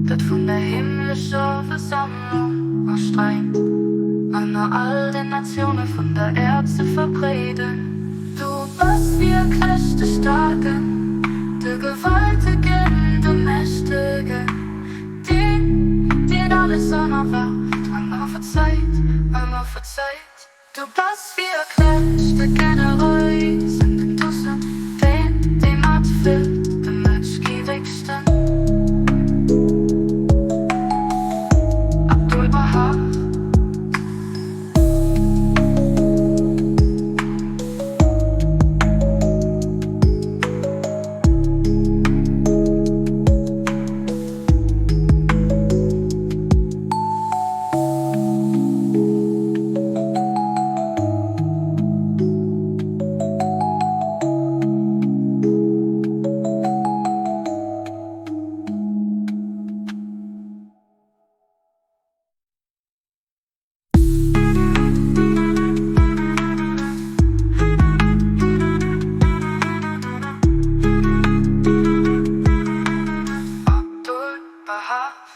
wird von der himmlischen Versammlung erstreut. An all den Nationen von der Erde verbreiten. Du bist wie ein Christ der Starke, der Gewaltige, der Mächtige, die alles anerwirft, einmal verzeiht, einmal verzeiht. Du bist wie ein Christ der General, sind den Dussen, die Macht füllt, den Menschgierigsten. Abdul Baha. Baha.